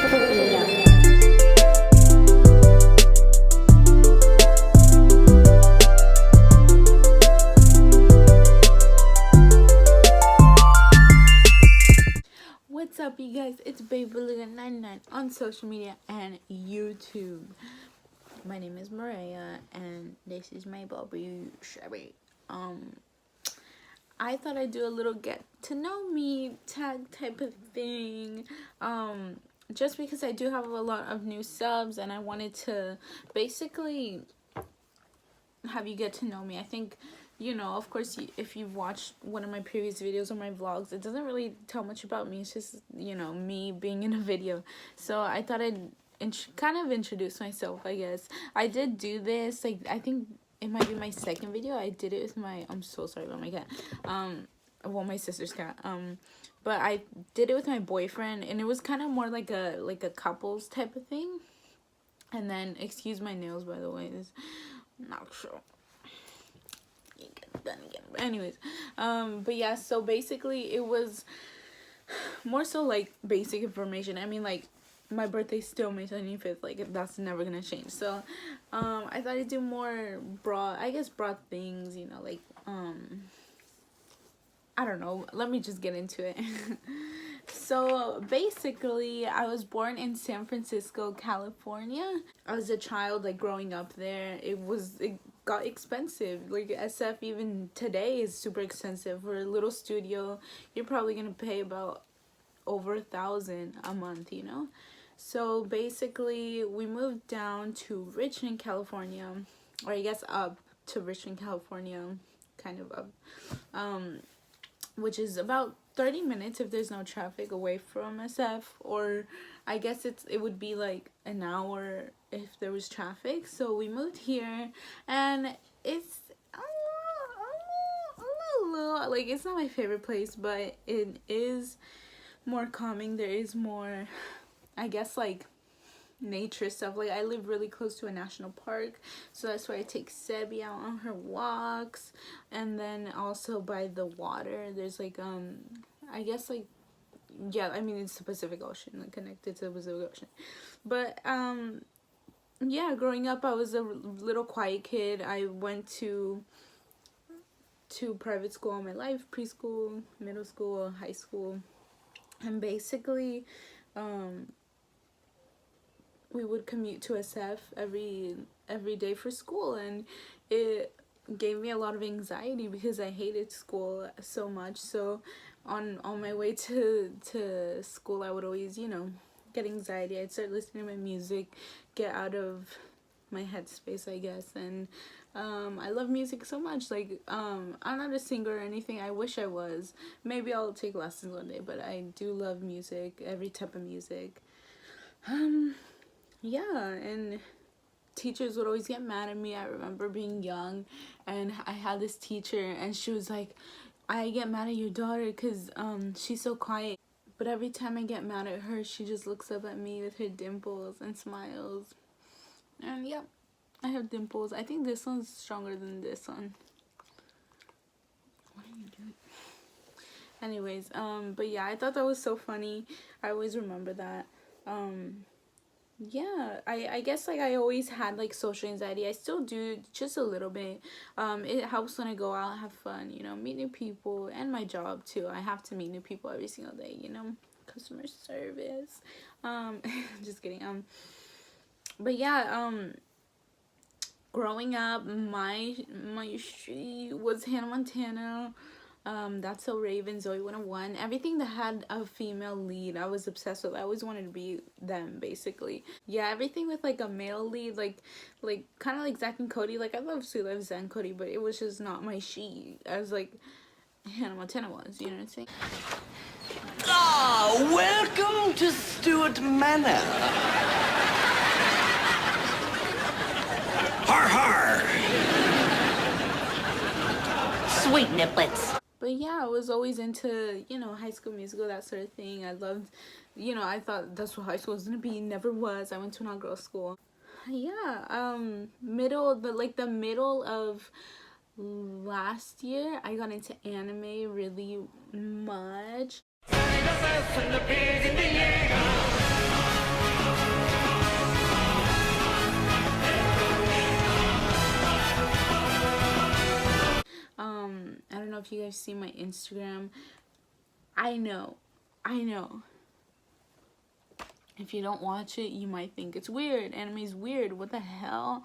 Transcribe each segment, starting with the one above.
What's up, you guys? It's Babybaluga99 on social media and YouTube. My name is Maria, and this is my Bobby Shabby. I thought I'd do a little get to know me tag type of thing. Just because I do have a lot of new subs, and I wanted to basically have you get to know me. I think, you know, of course, if you've watched one of my previous videos or my vlogs, it doesn't really tell much about me. It's just, you know, me being in a video. So I thought I'd kind of introduce myself, I guess. I did do this, like, I think it might be my second video. I did it with my, I'm so sorry about my cat. Well, my sister's cat. But I did it with my boyfriend, and it was kind of more like a couples type of thing. And then, excuse my nails, by the way, this not sure. But anyways, but yeah, so basically it was more so like basic information. I mean, like, my birthday's still May 25th, like, that's never gonna change. So I thought I'd do more broad things, you know, like, I don't know, let me just get into it. So basically, I was born in San Francisco, California. I was a child, like, growing up there. It got expensive. Like, SF even today is super expensive. For a little studio, you're probably gonna pay about over $1,000 a month, you know. So basically, we moved down to Richmond, California, or I guess up to Richmond, California, kind of up, which is about 30 minutes if there's no traffic away from SF, or I guess it would be like an hour if there was traffic. So we moved here, and it's a little, like, it's not my favorite place, but it is more calming. There is more, I guess, like, nature stuff. Like, I live really close to a national park, so that's why I take Sebi out on her walks. And then also by the water, there's like I guess, like, yeah, I mean, it's the Pacific Ocean, like, connected to the Pacific Ocean. But yeah, growing up, I was a little quiet kid. I went to private school all my life, preschool, middle school, high school, and basically we would commute to SF every day for school, and it gave me a lot of anxiety because I hated school so much. So on my way to school, I would always, you know, get anxiety. I'd start listening to my music, get out of my headspace, I guess. And I love music so much. Like, I'm not a singer or anything. I wish I was. Maybe I'll take lessons one day, but I do love music, every type of music. Yeah, and teachers would always get mad at me. I remember being young, and I had this teacher, and she was like, I get mad at your daughter because she's so quiet. But every time I get mad at her, she just looks up at me with her dimples and smiles. And yeah, I have dimples. I think this one's stronger than this one. What are you doing? Anyways, but yeah, I thought that was so funny. I always remember that. Yeah, I guess, like, I always had, like, social anxiety. I still do, just a little bit. It helps when I go out and have fun, you know, meet new people, and my job too. I have to meet new people every single day, you know, customer service. Just kidding. But yeah, growing up, my street was Hannah Montana. That's So Raven, Zoe 101, everything that had a female lead, I was obsessed with. I always wanted to be them, basically. Yeah, everything with, like, a male lead, like kind of like Zack and Cody. Like, I love Sweet Life, Zack and Cody, but it was just not my sheet, as, like, Hannah Montana was, you know what I'm saying? Ah, welcome to Stuart Manor. Har har! Sweet niplets. But yeah, I was always into, you know, High School Musical, that sort of thing. I loved, you know, I thought that's what high school was gonna be. Never was. I went to an all-girl school. Yeah, the middle of last year, I got into anime really much. I don't know if you guys see my Instagram. I know. If you don't watch it, you might think it's weird. Anime's weird. What the hell?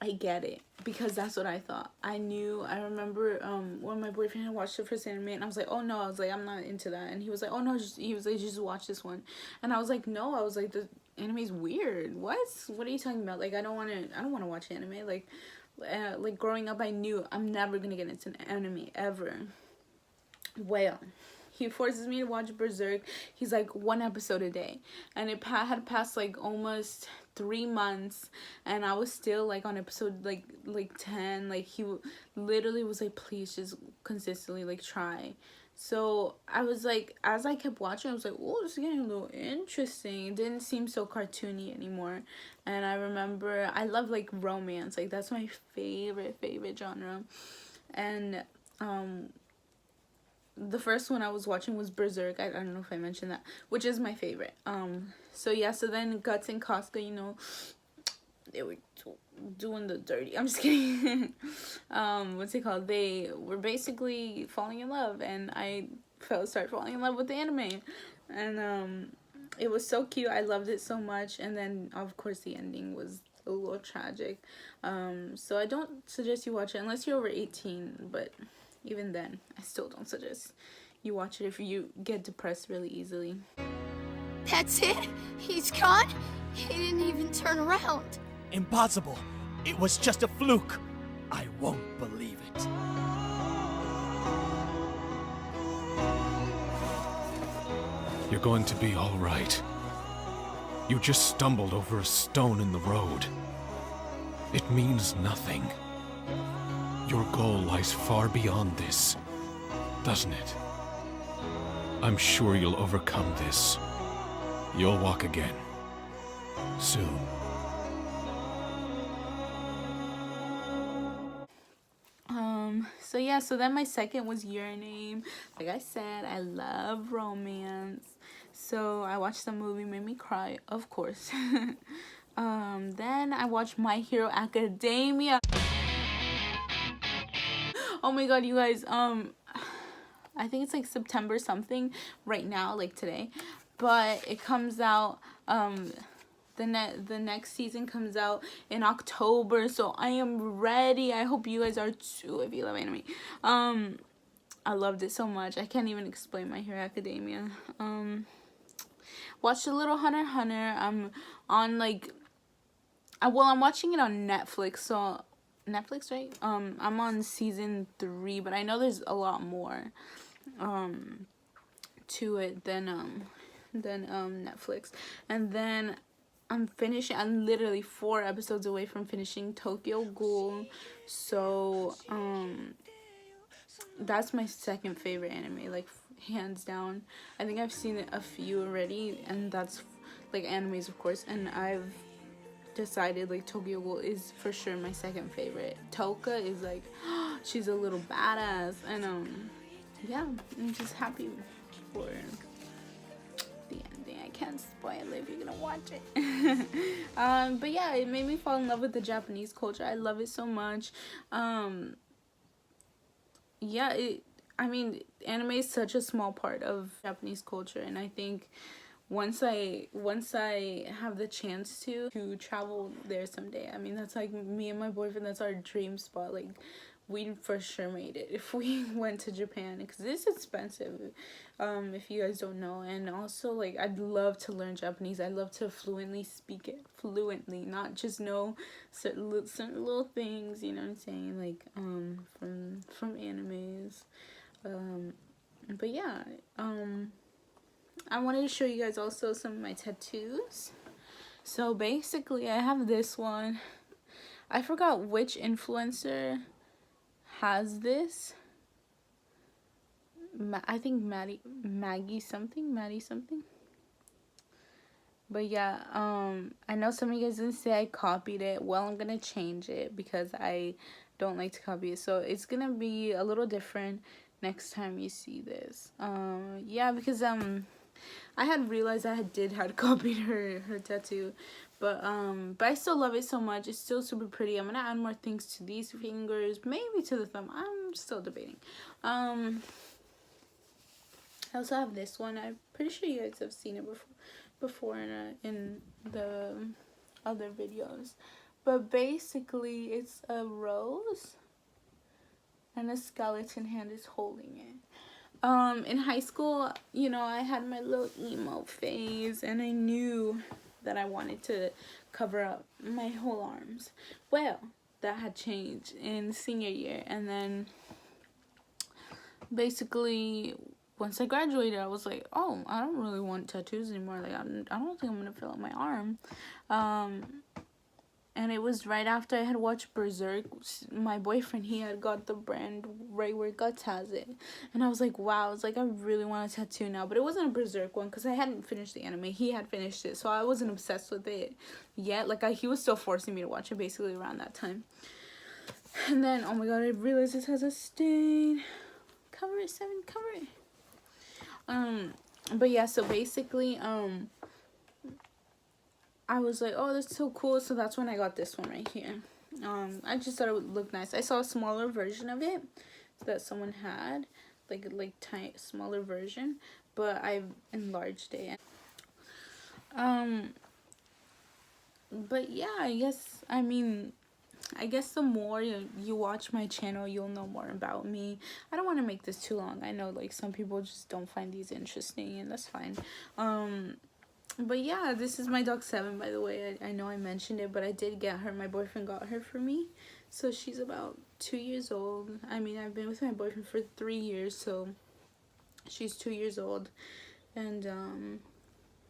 I get it, because that's what I thought. I remember when my boyfriend had watched the first anime, and I was like, oh no, I was like, I'm not into that. And he was like, oh no, he was like, just watch this one. And I was like, no, I was like, the anime's weird. What are you talking about? Like, I don't want to watch anime. Like growing up, I knew I'm never gonna get into an anime ever. Well, he forces me to watch Berserk. He's like, 1 episode a day, and it had passed like almost 3 months, and I was still like on episode like 10. Like, he literally was like, please just consistently like try. So I was like, as I kept watching, I was like, oh, this is getting a little interesting. It didn't seem so cartoony anymore. And I remember I love like romance. Like, that's my favorite genre. And the first one I was watching was Berserk. I don't know if I mentioned that, which is my favorite. So yeah, so then Guts and Casca, you know, they were doing the dirty. I'm just kidding. What's it called? They were basically falling in love, and I started falling in love with the anime, and it was so cute. I loved it so much. And then of course the ending was a little tragic. So I don't suggest you watch it unless you're over 18, but even then, I still don't suggest you watch it if you get depressed really easily. That's it? He's gone? He didn't even turn around. Impossible. It was just a fluke. I won't believe it. You're going to be all right. You just stumbled over a stone in the road. It means nothing. Your goal lies far beyond this, doesn't it? I'm sure you'll overcome this. You'll walk again. Soon. So yeah, so then my second was Your Name. Like I said, I love romance. So I watched the movie, made me cry, of course. Then I watched My Hero Academia. Oh my god, you guys, I think it's like September something right now, like today. But it comes out, the next season comes out in October, so I am ready. I hope you guys are too, if you love anime. I loved it so much. I can't even explain My Hero Academia. Watched a little Hunter x Hunter. I'm on like, I'm watching it on Netflix, so Netflix, right? I'm on season 3, but I know there's a lot more to it than Netflix. And then I'm literally 4 episodes away from finishing Tokyo Ghoul. So that's my second favorite anime, like hands down. I think I've seen a few already, and that's like animes, of course, and I've decided like Tokyo Ghoul is for sure my second favorite. Toka is like, she's a little badass, and yeah, I'm just happy for the ending. I can't spoil it if you're gonna watch it. But yeah, it made me fall in love with the Japanese culture. I love it so much. Yeah, I mean, anime is such a small part of Japanese culture, and I think once I have the chance to travel there someday, I mean, that's like me and my boyfriend, that's our dream spot. Like, we'd for sure made it if we went to Japan, because it's expensive, if you guys don't know. And also, like, I'd love to learn Japanese. I'd love to fluently speak it, not just know certain little things, you know what I'm saying, like from animes. But yeah, I wanted to show you guys also some of my tattoos. So basically, I have this one. I forgot which influencer has this. I think Maddie something. But yeah, I know some of you guys didn't say I copied it. Well, I'm gonna change it because I don't like to copy it. So it's gonna be a little different next time you see this. Yeah, because I had realized I had copied her tattoo, but I still love it so much. It's still super pretty. I'm gonna add more things to these fingers, maybe to the thumb. I'm still debating. I also have this one. I'm pretty sure you guys have seen it before in the other videos, but basically it's a rose and a skeleton hand is holding it. In high school, you know, I had my little emo phase, and I knew that I wanted to cover up my whole arms. Well, that had changed in senior year, and then basically once I graduated, I was like, oh, I don't really want tattoos anymore. Like, I don't think I'm gonna fill up my arm. And it was right after I had watched Berserk. My boyfriend, he had got the brand right where Guts has it. And I was like, wow. I was like, I really want a tattoo now. But it wasn't a Berserk one because I hadn't finished the anime. He had finished it. So I wasn't obsessed with it yet. Like, he was still forcing me to watch it basically around that time. And then, oh my god, I realized this has a stain. Cover it, Seven, cover it. But yeah, so basically, I was like, oh, that's so cool. So that's when I got this one right here. I just thought it would look nice. I saw a smaller version of it that someone had, like tiny, smaller version, but I enlarged it. But yeah, I guess the more you watch my channel, you'll know more about me. I don't want to make this too long. I know, like, some people just don't find these interesting, and that's fine. But yeah, this is my dog Seven, by the way. I know I mentioned it, but I did get her. My boyfriend got her for me. So she's about 2 years old. I mean, I've been with my boyfriend for 3 years, so she's 2 years old. And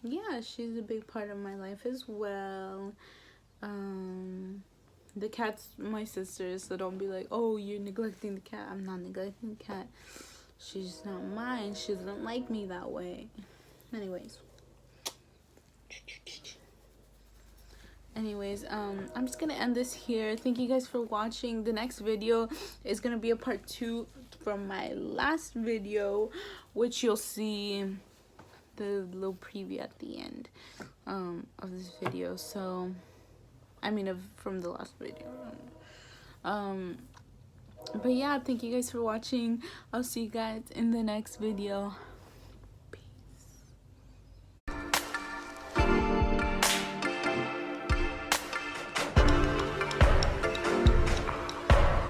yeah, she's a big part of my life as well. The cat's my sister's, so don't be like, oh, you're neglecting the cat. I'm not neglecting the cat. She's not mine. She doesn't like me that way. Anyways, I'm just gonna end this here. Thank you guys for watching. The next video is gonna be a part 2 from my last video, which you'll see the little preview at the end of this video. So from the last video. But yeah, thank you guys for watching. I'll see you guys in the next video.